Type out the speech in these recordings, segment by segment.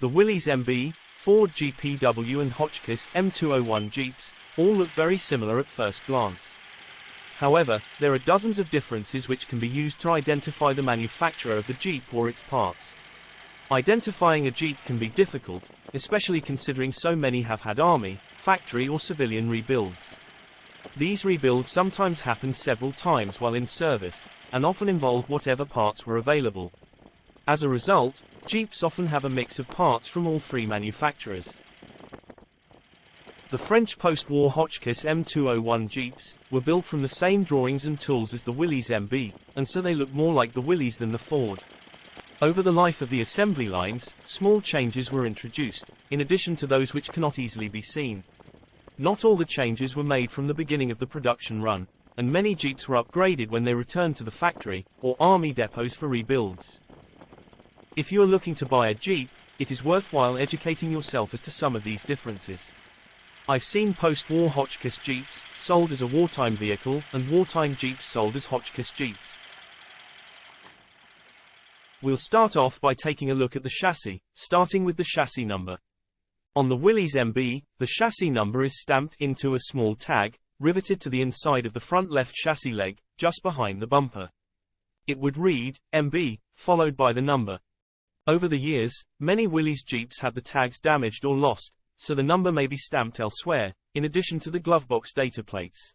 The Willys MB, Ford GPW and Hotchkiss M201 Jeeps all look very similar at first glance. However, there are dozens of differences which can be used to identify the manufacturer of the Jeep or its parts. Identifying a Jeep can be difficult, especially considering so many have had army, factory or civilian rebuilds. These rebuilds sometimes happen several times while in service, and often involve whatever parts were available. As a result, Jeeps often have a mix of parts from all three manufacturers. The French post-war Hotchkiss M201 Jeeps were built from the same drawings and tools as the Willys MB, and so they look more like the Willys than the Ford. Over the life of the assembly lines, small changes were introduced, in addition to those which cannot easily be seen. Not all the changes were made from the beginning of the production run, and many Jeeps were upgraded when they returned to the factory or army depots for rebuilds. If you are looking to buy a Jeep, it is worthwhile educating yourself as to some of these differences. I've seen post-war Hotchkiss Jeeps sold as a wartime vehicle and wartime Jeeps sold as Hotchkiss Jeeps. We'll start off by taking a look at the chassis, starting with the chassis number. On the Willys MB, the chassis number is stamped into a small tag, riveted to the inside of the front left chassis leg, just behind the bumper. It would read, MB, followed by the number. Over the years, many Willys Jeeps had the tags damaged or lost, so the number may be stamped elsewhere, in addition to the glovebox data plates.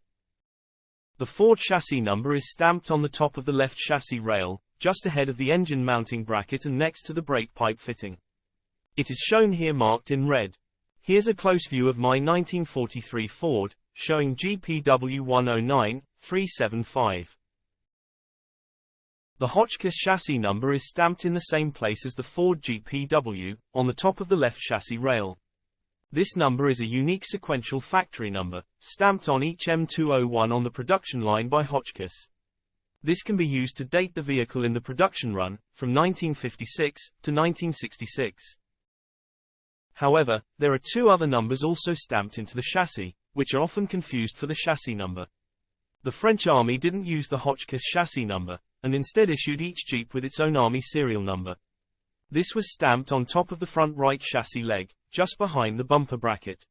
The Ford chassis number is stamped on the top of the left chassis rail, just ahead of the engine mounting bracket and next to the brake pipe fitting. It is shown here marked in red. Here's a close view of my 1943 Ford, showing GPW 109375. The Hotchkiss chassis number is stamped in the same place as the Ford GPW, on the top of the left chassis rail. This number is a unique sequential factory number, stamped on each M201 on the production line by Hotchkiss. This can be used to date the vehicle in the production run, from 1956 to 1966. However, there are two other numbers also stamped into the chassis, which are often confused for the chassis number. The French Army didn't use the Hotchkiss chassis number, and instead issued each Jeep with its own Army serial number. This was stamped on top of the front right chassis leg, just behind the bumper bracket.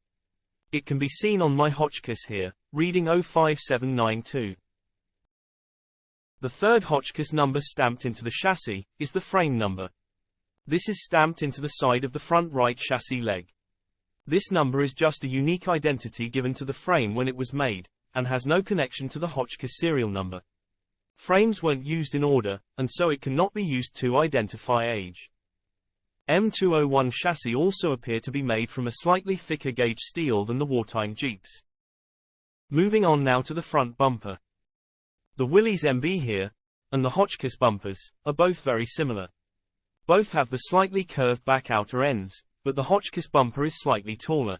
It can be seen on my Hotchkiss here, reading 05792. The third Hotchkiss number stamped into the chassis is the frame number. This is stamped into the side of the front right chassis leg. This number is just a unique identity given to the frame when it was made, and has no connection to the Hotchkiss serial number. Frames weren't used in order, and so it cannot be used to identify age. M201 chassis also appear to be made from a slightly thicker gauge steel than the wartime Jeeps. Moving on now to the front bumper. The Willys MB here, and the Hotchkiss bumpers, are both very similar. Both have the slightly curved back outer ends, but the Hotchkiss bumper is slightly taller.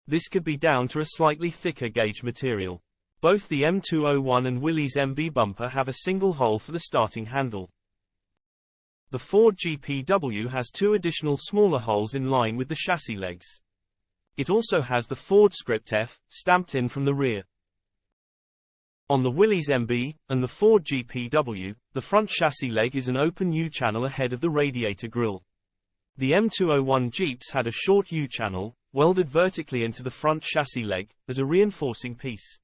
This could be down to a slightly thicker gauge material. Both the M201 and Willys MB bumper have a single hole for the starting handle. The Ford GPW has two additional smaller holes in line with the chassis legs. It also has the Ford script F stamped in from the rear. On the Willys MB and the Ford GPW, the front chassis leg is an open U-channel ahead of the radiator grille. The M201 Jeeps had a short U-channel, welded vertically into the front chassis leg, as a reinforcing piece.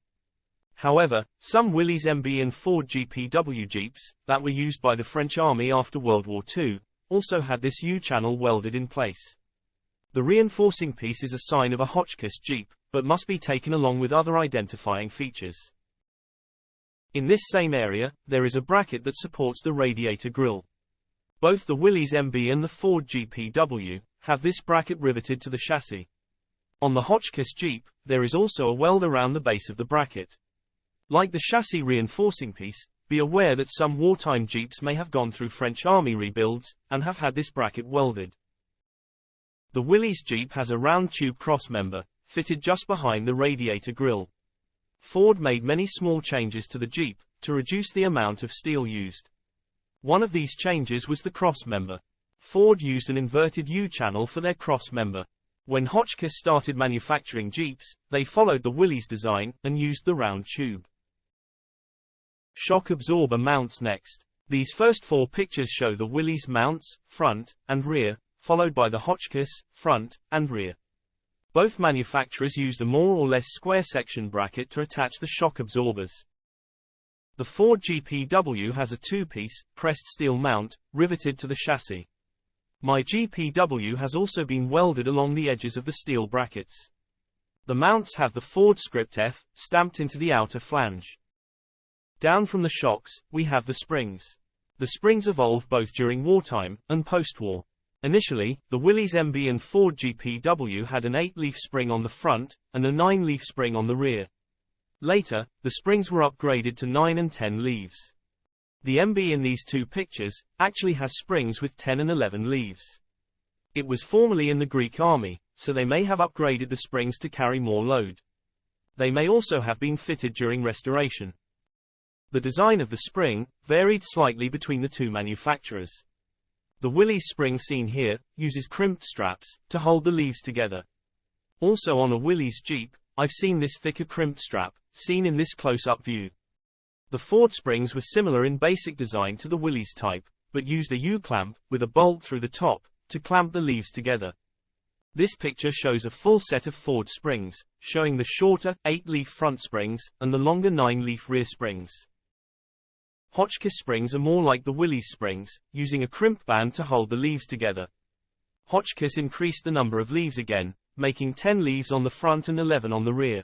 However, some Willys MB and Ford GPW Jeeps, that were used by the French Army after World War II, also had this U-channel welded in place. The reinforcing piece is a sign of a Hotchkiss Jeep, but must be taken along with other identifying features. In this same area, there is a bracket that supports the radiator grille. Both the Willys MB and the Ford GPW have this bracket riveted to the chassis. On the Hotchkiss Jeep, there is also a weld around the base of the bracket. Like the chassis reinforcing piece, be aware that some wartime Jeeps may have gone through French Army rebuilds, and have had this bracket welded. The Willys Jeep has a round tube crossmember, fitted just behind the radiator grille. Ford made many small changes to the Jeep, to reduce the amount of steel used. One of these changes was the crossmember. Ford used an inverted U-channel for their crossmember. When Hotchkiss started manufacturing Jeeps, they followed the Willys design, and used the round tube. Shock absorber mounts next. These first four pictures show the Willys mounts, front and rear, followed by the Hotchkiss, front, and rear. Both manufacturers used a more or less square section bracket to attach the shock absorbers. The Ford GPW has a two-piece, pressed steel mount, riveted to the chassis. My GPW has also been welded along the edges of the steel brackets. The mounts have the Ford script F, stamped into the outer flange. Down from the shocks, we have the springs. The springs evolved both during wartime and post-war. Initially, the Willys MB and Ford GPW had an 8-leaf spring on the front, and a 9-leaf spring on the rear. Later, the springs were upgraded to 9 and 10 leaves. The MB in these two pictures actually has springs with 10 and 11 leaves. It was formerly in the Greek army, so they may have upgraded the springs to carry more load. They may also have been fitted during restoration. The design of the spring varied slightly between the two manufacturers. The Willys spring seen here uses crimped straps to hold the leaves together. Also on a Willys Jeep, I've seen this thicker crimped strap, seen in this close-up view. The Ford springs were similar in basic design to the Willys type, but used a U-clamp with a bolt through the top to clamp the leaves together. This picture shows a full set of Ford springs, showing the shorter 8-leaf front springs and the longer 9-leaf rear springs. Hotchkiss springs are more like the Willys springs, using a crimp band to hold the leaves together. Hotchkiss increased the number of leaves again, making 10 leaves on the front and 11 on the rear.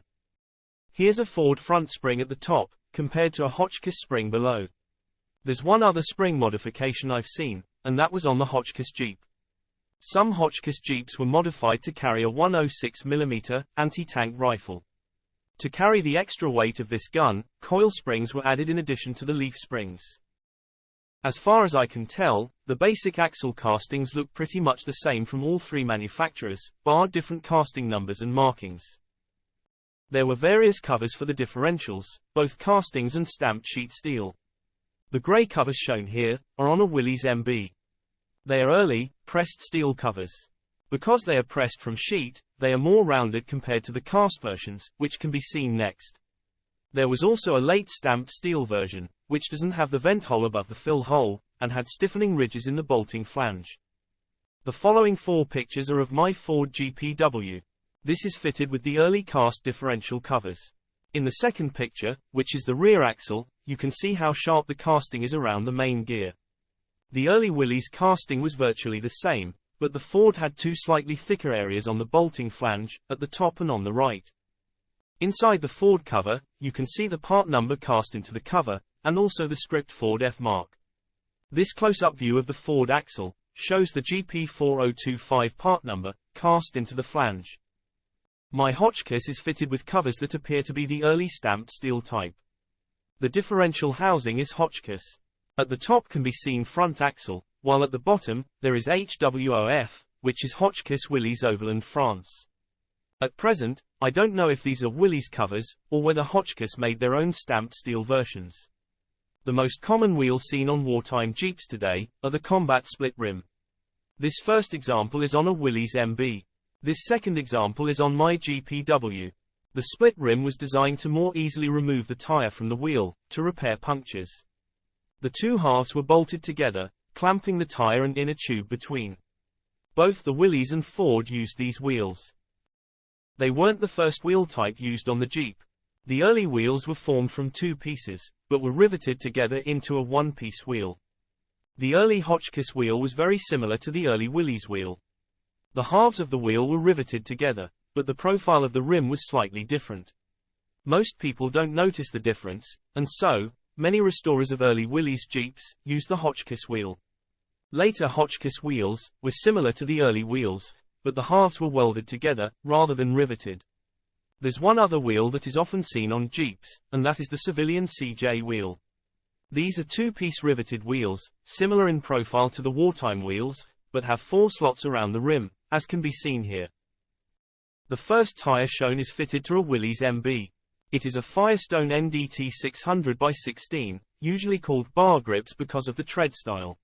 Here's a Ford front spring at the top, compared to a Hotchkiss spring below. There's one other spring modification I've seen, and that was on the Hotchkiss Jeep. Some Hotchkiss Jeeps were modified to carry a 106mm anti-tank rifle. To carry the extra weight of this gun, coil springs were added in addition to the leaf springs. As far as I can tell, the basic axle castings look pretty much the same from all three manufacturers, bar different casting numbers and markings. There were various covers for the differentials, both castings and stamped sheet steel. The grey covers shown here are on a Willys MB. They are early, pressed steel covers. Because they are pressed from sheet, they are more rounded compared to the cast versions, which can be seen next. There was also a late stamped steel version, which doesn't have the vent hole above the fill hole, and had stiffening ridges in the bolting flange. The following four pictures are of my Ford GPW. This is fitted with the early cast differential covers. In the second picture, which is the rear axle, you can see how sharp the casting is around the main gear. The early Willys casting was virtually the same, but the Ford had two slightly thicker areas on the bolting flange, at the top and on the right. Inside the Ford cover, you can see the part number cast into the cover, and also the script Ford F mark. This close-up view of the Ford axle shows the GP4025 part number, cast into the flange. My Hotchkiss is fitted with covers that appear to be the early stamped steel type. The differential housing is Hotchkiss. At the top can be seen front axle, while at the bottom, there is HWOF, which is Hotchkiss Willys Overland France. At present, I don't know if these are Willys covers, or whether Hotchkiss made their own stamped steel versions. The most common wheels seen on wartime Jeeps today are the combat split rim. This first example is on a Willys MB. This second example is on my GPW. The split rim was designed to more easily remove the tire from the wheel, to repair punctures. The two halves were bolted together, clamping the tire and inner tube between. Both the Willys and Ford used these wheels. They weren't the first wheel type used on the Jeep. The early wheels were formed from two pieces, but were riveted together into a one-piece wheel. The early Hotchkiss wheel was very similar to the early Willys wheel. The halves of the wheel were riveted together, but the profile of the rim was slightly different. Most people don't notice the difference, and so, many restorers of early Willys Jeeps used the Hotchkiss wheel. Later Hotchkiss wheels were similar to the early wheels, but the halves were welded together, rather than riveted. There's one other wheel that is often seen on Jeeps, and that is the civilian CJ wheel. These are two-piece riveted wheels, similar in profile to the wartime wheels, but have 4 slots around the rim, as can be seen here. The first tire shown is fitted to a Willys MB. It is a Firestone NDT 600x16, usually called bar grips because of the tread style.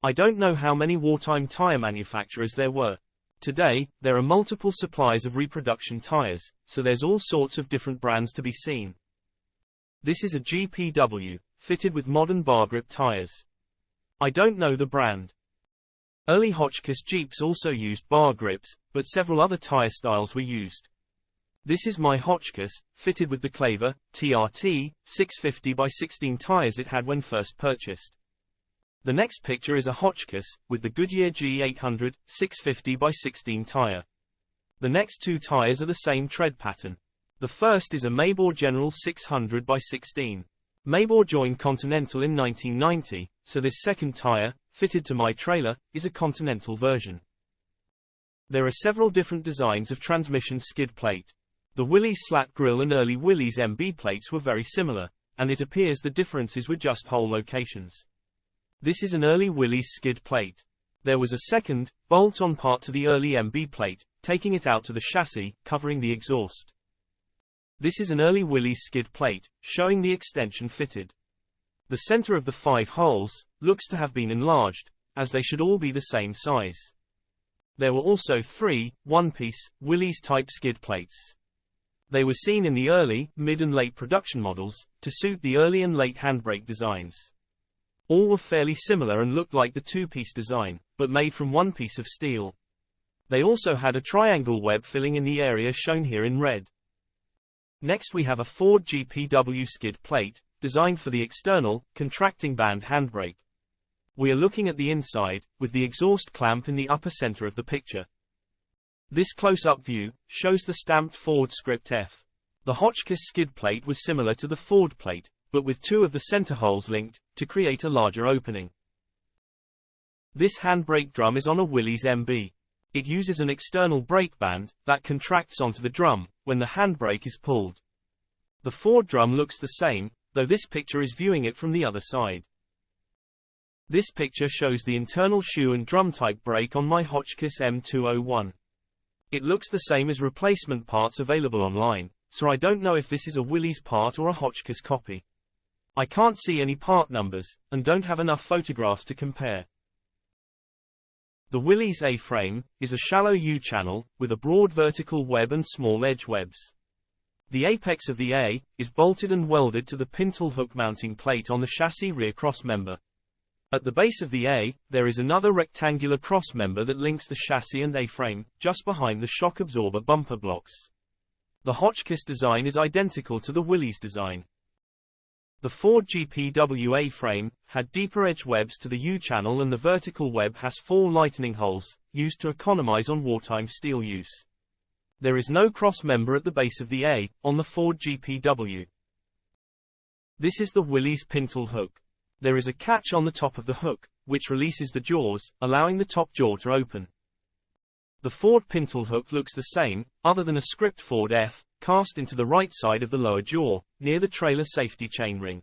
I don't know how many wartime tire manufacturers there were. Today, there are multiple suppliers of reproduction tires, so there's all sorts of different brands to be seen. This is a GPW, fitted with modern bar grip tires. I don't know the brand. Early Hotchkiss Jeeps also used bar grips, but several other tire styles were used. This is my Hotchkiss, fitted with the Claver, TRT, 650 by 16 tires it had when first purchased. The next picture is a Hotchkiss, with the Goodyear G800, 650 by 16 tire. The next two tires are the same tread pattern. The first is a Maybor General 600 by 16. Maybor joined Continental in 1990, so this second tire, fitted to my trailer, is a Continental version. There are several different designs of transmission skid plate. The Willys slat grille and early Willys MB plates were very similar, and it appears the differences were just hole locations. This is an early Willys skid plate. There was a second, bolt-on part to the early MB plate, taking it out to the chassis, covering the exhaust. This is an early Willys skid plate, showing the extension fitted. The center of the 5 holes looks to have been enlarged, as they should all be the same size. There were also 3 one-piece Willys type skid plates. They were seen in the early, mid and late production models, to suit the early and late handbrake designs. All were fairly similar and looked like the 2-piece design, but made from one piece of steel. They also had a triangle web filling in the area shown here in red. Next we have a Ford GPW skid plate, designed for the external, contracting band handbrake. We are looking at the inside, with the exhaust clamp in the upper center of the picture. This close-up view shows the stamped Ford script F. The Hotchkiss skid plate was similar to the Ford plate, but with 2 of the center holes linked, to create a larger opening. This handbrake drum is on a Willys MB. It uses an external brake band that contracts onto the drum when the handbrake is pulled. The Ford drum looks the same, though this picture is viewing it from the other side. This picture shows the internal shoe and drum type brake on my Hotchkiss M201. It looks the same as replacement parts available online, so I don't know if this is a Willys part or a Hotchkiss copy. I can't see any part numbers, and don't have enough photographs to compare. The Pintle A Frame is a shallow U-channel, with a broad vertical web and small edge webs. The apex of the A is bolted and welded to the Pintle Hook mounting plate on the chassis rear cross member. At the base of the A, there is another rectangular cross member that links the chassis and A-frame, just behind the shock absorber bumper blocks. The Hotchkiss design is identical to the Willys design. The Ford GPW A-frame had deeper edge webs to the U-channel, and the vertical web has 4 lightening holes, used to economize on wartime steel use. There is no cross member at the base of the A, on the Ford GPW. This is the Willys Pintle Hook. There is a catch on the top of the hook, which releases the jaws, allowing the top jaw to open. The Ford Pintle Hook looks the same, other than a script Ford F, cast into the right side of the lower jaw, near the trailer safety chain ring.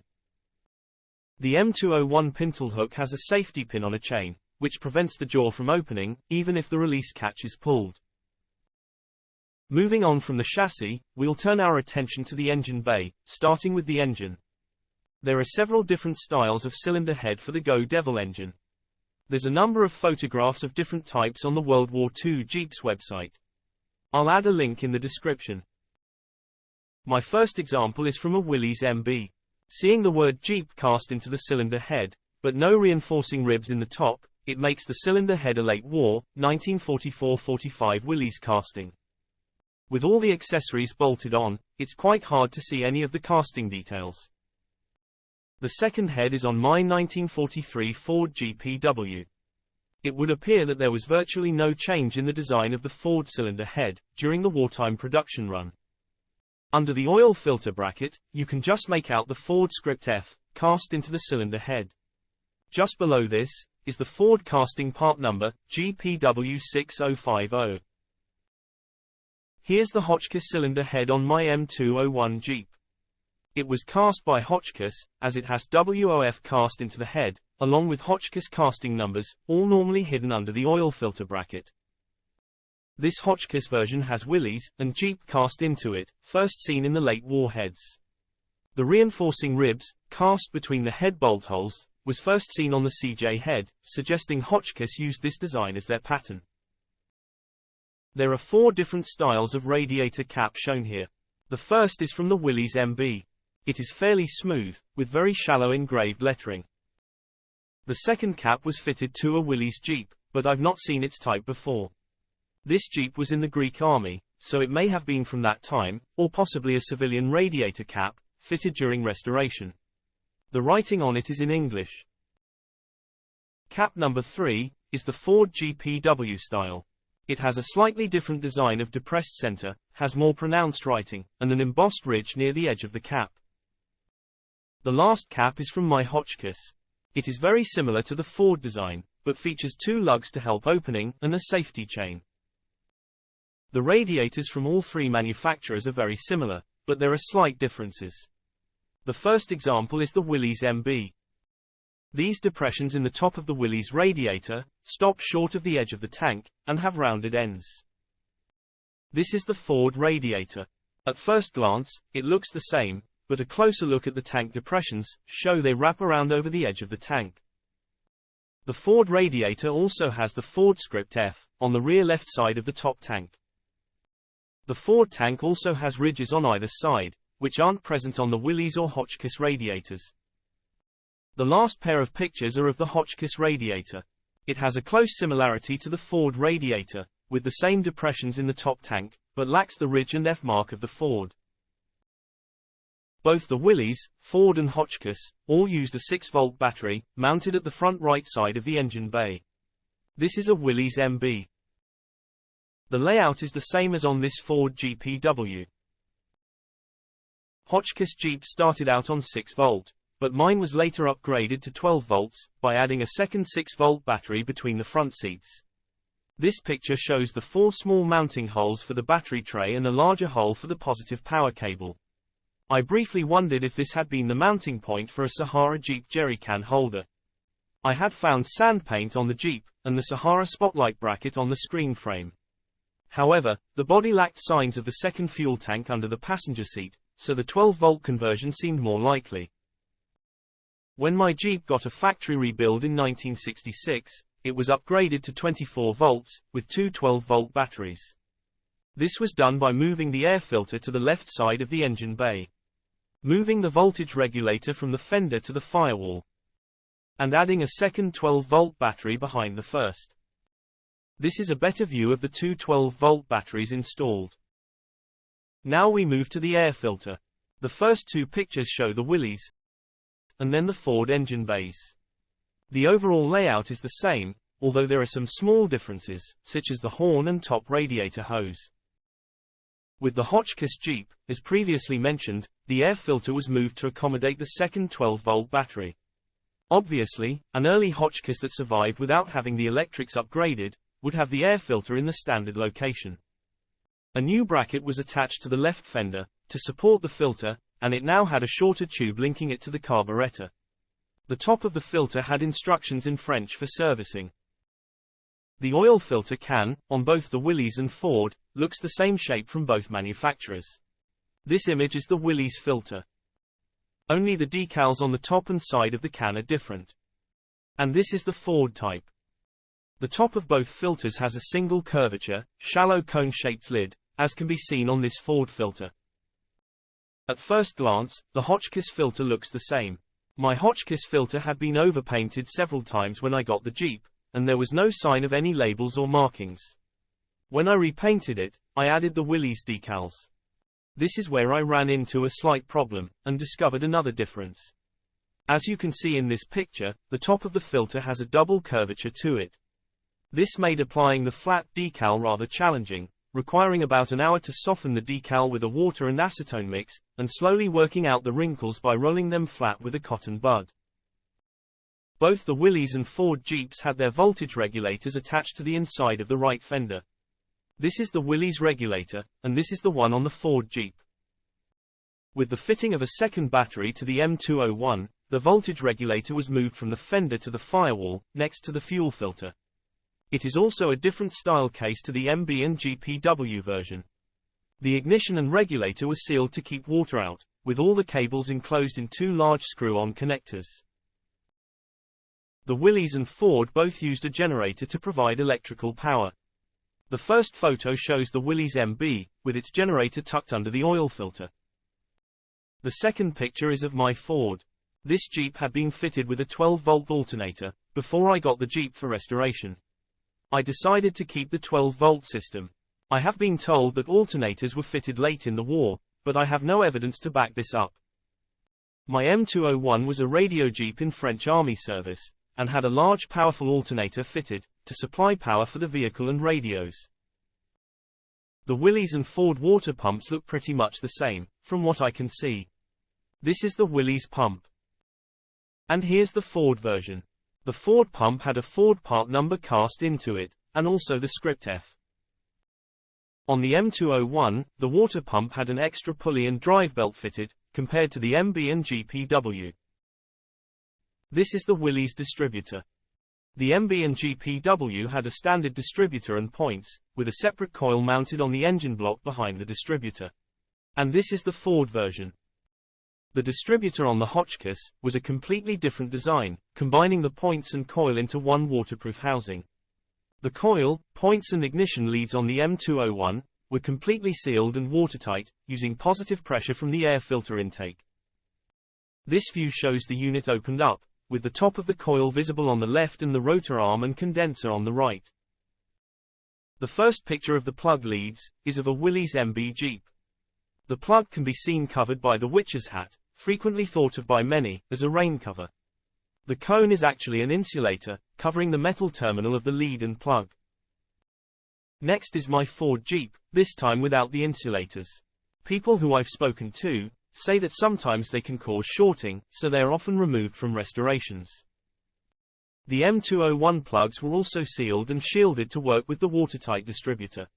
The M201 Pintle Hook has a safety pin on a chain, which prevents the jaw from opening, even if the release catch is pulled. Moving on from the chassis, we'll turn our attention to the engine bay, starting with the engine. There are several different styles of cylinder head for the Go Devil engine. There's a number of photographs of different types on the World War II Jeeps website. I'll add a link in the description. My first example is from a Willys MB. Seeing the word Jeep cast into the cylinder head, but no reinforcing ribs in the top, it makes the cylinder head a late war, 1944-45 Willys casting. With all the accessories bolted on, it's quite hard to see any of the casting details. The second head is on my 1943 Ford GPW. It would appear that there was virtually no change in the design of the Ford cylinder head during the wartime production run. Under the oil filter bracket, you can just make out the Ford script F, cast into the cylinder head. Just below this, is the Ford casting part number, GPW 6050. Here's the Hotchkiss cylinder head on my M201 Jeep. It was cast by Hotchkiss, as it has WOF cast into the head, along with Hotchkiss casting numbers, all normally hidden under the oil filter bracket. This Hotchkiss version has Willys and Jeep cast into it, first seen in the late war heads. The reinforcing ribs, cast between the head bolt holes, was first seen on the CJ head, suggesting Hotchkiss used this design as their pattern. There are 4 different styles of radiator cap shown here. The first is from the Willys MB. It is fairly smooth, with very shallow engraved lettering. The second cap was fitted to a Willys Jeep, but I've not seen its type before. This Jeep was in the Greek army, so it may have been from that time, or possibly a civilian radiator cap, fitted during restoration. The writing on it is in English. Cap number 3 is the Ford GPW style. It has a slightly different design of depressed center, has more pronounced writing, and an embossed ridge near the edge of the cap. The last cap is from my Hotchkiss. It is very similar to the Ford design, but features 2 lugs to help opening, and a safety chain. The radiators from all 3 manufacturers are very similar, but there are slight differences. The first example is the Willys MB. These depressions in the top of the Willys radiator stop short of the edge of the tank, and have rounded ends. This is the Ford radiator. At first glance, it looks the same, but a closer look at the tank depressions show they wrap around over the edge of the tank. The Ford radiator also has the Ford script F on the rear left side of the top tank. The Ford tank also has ridges on either side, which aren't present on the Willys or Hotchkiss radiators. The last pair of pictures are of the Hotchkiss radiator. It has a close similarity to the Ford radiator, with the same depressions in the top tank, but lacks the ridge and F mark of the Ford. Both the Willys, Ford and Hotchkiss all used a 6-volt battery, mounted at the front right side of the engine bay. This is a Willys MB. The layout is the same as on this Ford GPW. Hotchkiss Jeep started out on 6-volt. But mine was later upgraded to 12 volts, by adding a second 6-volt battery between the front seats. This picture shows the 4 small mounting holes for the battery tray and a larger hole for the positive power cable. I briefly wondered if this had been the mounting point for a Sahara Jeep jerrycan holder. I had found sand paint on the Jeep, and the Sahara spotlight bracket on the screen frame. However, the body lacked signs of the second fuel tank under the passenger seat, so the 12-volt conversion seemed more likely. When my Jeep got a factory rebuild in 1966, it was upgraded to 24 volts, with 2 12-volt batteries. This was done by moving the air filter to the left side of the engine bay, moving the voltage regulator from the fender to the firewall, and adding a second 12-volt battery behind the first. This is a better view of the 2 12-volt batteries installed. Now we move to the air filter. The first 2 pictures show the Willys, and then the Ford engine bays. The overall layout is the same, although there are some small differences, such as the horn and top radiator hose. With the Hotchkiss Jeep, as previously mentioned, the air filter was moved to accommodate the second 12-volt battery. Obviously, an early Hotchkiss that survived without having the electrics upgraded would have the air filter in the standard location. A new bracket was attached to the left fender to support the filter, and it now had a shorter tube linking it to the carburetor. The top of the filter had instructions in French for servicing. The oil filter can, on both the Willys and Ford, looks the same shape from both manufacturers. This image is the Willys filter. Only the decals on the top and side of the can are different. And this is the Ford type. The top of both filters has a single curvature, shallow cone-shaped lid, as can be seen on this Ford filter. At first glance, the Hotchkiss filter looks the same. My Hotchkiss filter had been overpainted several times when I got the Jeep, and there was no sign of any labels or markings. When I repainted it, I added the Willys decals. This is where I ran into a slight problem, and discovered another difference. As you can see in this picture, the top of the filter has a double curvature to it. This made applying the flat decal rather challenging, requiring about an hour to soften the decal with a water and acetone mix, and slowly working out the wrinkles by rolling them flat with a cotton bud. Both the Willys and Ford Jeeps had their voltage regulators attached to the inside of the right fender. This is the Willys regulator, and this is the one on the Ford Jeep. With the fitting of a second battery to the M201, the voltage regulator was moved from the fender to the firewall, next to the fuel filter. It is also a different style case to the MB and GPW version. The ignition and regulator were sealed to keep water out, with all the cables enclosed in 2 large screw-on connectors. The Willys and Ford both used a generator to provide electrical power. The first photo shows the Willys MB, with its generator tucked under the oil filter. The second picture is of my Ford. This Jeep had been fitted with a 12-volt alternator, before I got the Jeep for restoration. I decided to keep the 12-volt system. I have been told that alternators were fitted late in the war, but I have no evidence to back this up. My M201 was a radio Jeep in French Army service, and had a large powerful alternator fitted, to supply power for the vehicle and radios. The Willys and Ford water pumps look pretty much the same, from what I can see. This is the Willys pump. And here's the Ford version. The Ford pump had a Ford part number cast into it, and also the script F. On the M201, the water pump had an extra pulley and drive belt fitted, compared to the MB and GPW. This is the Willys distributor. The MB and GPW had a standard distributor and points, with a separate coil mounted on the engine block behind the distributor. And this is the Ford version. The distributor on the Hotchkiss was a completely different design, combining the points and coil into one waterproof housing. The coil, points and ignition leads on the M201 were completely sealed and watertight, using positive pressure from the air filter intake. This view shows the unit opened up, with the top of the coil visible on the left and the rotor arm and condenser on the right. The first picture of the plug leads is of a Willys MB Jeep. The plug can be seen covered by the witch's hat, frequently thought of by many as a rain cover. The cone is actually an insulator, covering the metal terminal of the lead and plug. Next is my Ford Jeep, this time without the insulators. People who I've spoken to say that sometimes they can cause shorting, so they are often removed from restorations. The M201 plugs were also sealed and shielded to work with the watertight distributor.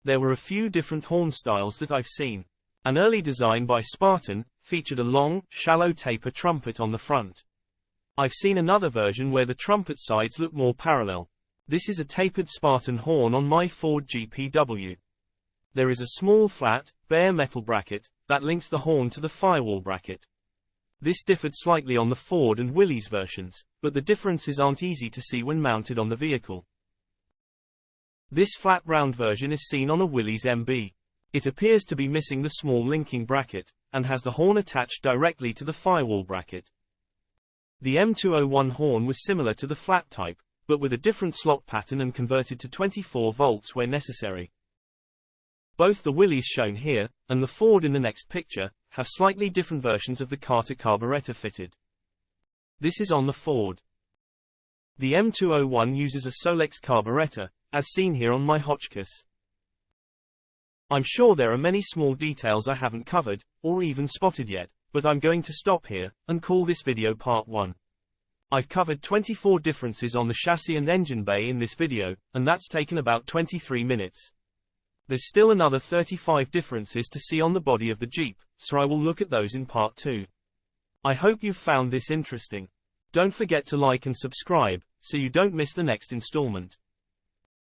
There were a few different horn styles that I've seen. An early design by Spartan featured a long, shallow taper trumpet on the front. I've seen another version where the trumpet sides look more parallel. This is a tapered Spartan horn on my Ford GPW. There is a small flat, bare metal bracket that links the horn to the firewall bracket. This differed slightly on the Ford and Willys versions, but the differences aren't easy to see when mounted on the vehicle. This flat round version is seen on a Willys MB. It appears to be missing the small linking bracket, and has the horn attached directly to the firewall bracket. The M201 horn was similar to the flat type, but with a different slot pattern and converted to 24 volts where necessary. Both the Willys shown here, and the Ford in the next picture, have slightly different versions of the carburetor fitted. This is on the Ford. The M201 uses a Solex carburetor, as seen here on my Hotchkiss. I'm sure there are many small details I haven't covered, or even spotted yet, but I'm going to stop here, and call this video part 1. I've covered 24 differences on the chassis and engine bay in this video, and that's taken about 23 minutes. There's still another 35 differences to see on the body of the Jeep, so I will look at those in part 2. I hope you've found this interesting. Don't forget to like and subscribe, so you don't miss the next installment.